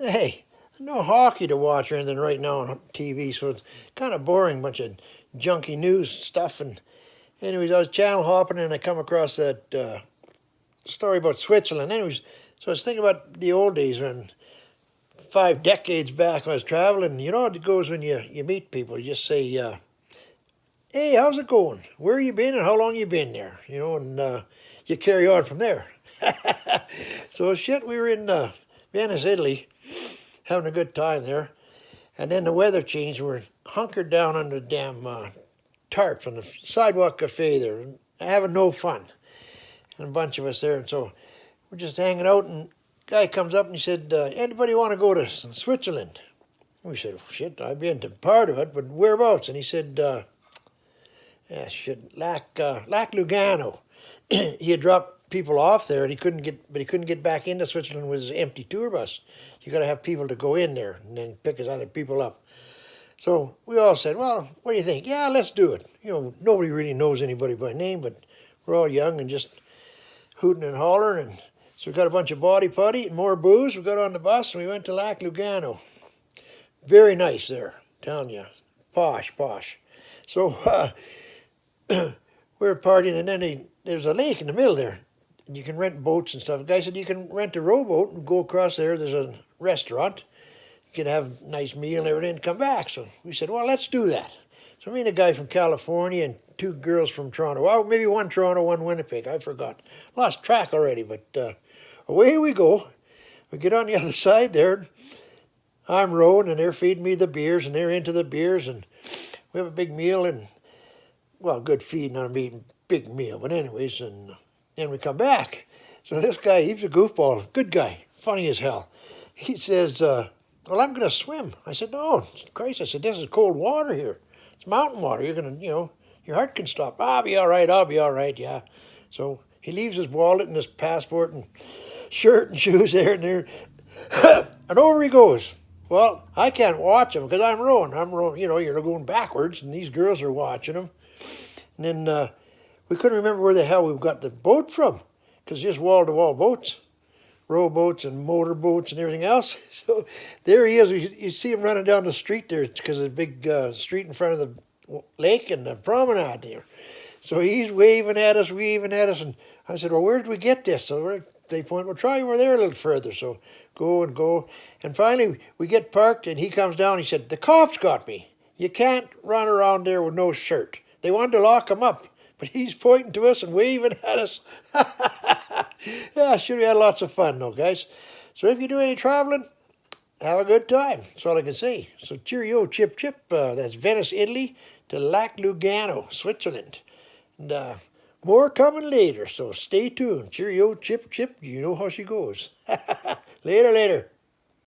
Hey, no hockey to watch or anything right now on TV, so it's kind of boring, bunch of junky news stuff. And anyways, I was channel hopping and I come across that story about Switzerland. Anyways, so I was thinking about the old days when 5 decades back I was traveling. You know how it goes when you meet people. You just say, "Hey, how's it going? Where you been and how long you been there?" You know, and you carry on from there. So shit, we were in Venice, Italy, having a good time there. And then the weather changed. We're hunkered down on the damn tarps on the sidewalk cafe there, having no fun. And a bunch of us there. And so we're just hanging out, and a guy comes up and he said, "Anybody want to go to Switzerland?" We said, "Shit, I've been to part of it, but whereabouts?" And he said, "Yeah, shit, Lac Lugano." He had dropped people off there, and he couldn't get back into Switzerland with his empty tour bus. You got to have people to go in there and then pick his other people up. So we all said, "Well, what do you think?" "Yeah, let's do it." You know, nobody really knows anybody by name, but we're all young and just hooting and hollering. And so we got a bunch of body putty and more booze. We got on the bus and we went to Lac Lugano. Very nice there, telling you, posh, posh. So we were partying, and then there's a lake in the middle there. And you can rent boats and stuff. The guy said you can rent a rowboat and go across there. There's a restaurant. You can have a nice meal and everything and come back. So we said, well, let's do that. So me and a guy from California and two girls from Toronto. Well, maybe one Toronto, one Winnipeg. I forgot. Lost track already, but away we go. We get on the other side there. I'm rowing and they're feeding me the beers and they're into the beers. And we have a big meal and, well, good feed, not a big meal. But anyways, and then we come back. So this guy, he's a goofball. Good guy. Funny as hell. He says, well, I'm going to swim. I said, no, Christ. I said, this is cold water here. It's mountain water. You're going to, your heart can stop. I'll be all right, yeah. So he leaves his wallet and his passport and shirt and shoes there and there. And over he goes. Well, I can't watch him because I'm rowing. You're going backwards and these girls are watching him. And then we couldn't remember where the hell we got the boat from because just wall-to-wall boats. Rowboats and motorboats and everything else. So there he is. You see him running down the street there because there's a big street in front of the lake and the promenade there. So he's waving at us, and I said, well, where did we get this? So they point, well, try over there a little further. So go and go. And finally we get parked and he comes down. He said, the cops got me. You can't run around there with no shirt. They wanted to lock him up. But he's pointing to us and waving at us. Yeah, sure, we had lots of fun though, guys. So if you do any traveling, have a good time. That's all I can say. So cheerio, chip, chip. That's Venice, Italy to Lac Lugano, Switzerland. And more coming later, so stay tuned. Cheerio, chip, chip. You know how she goes. Later, later.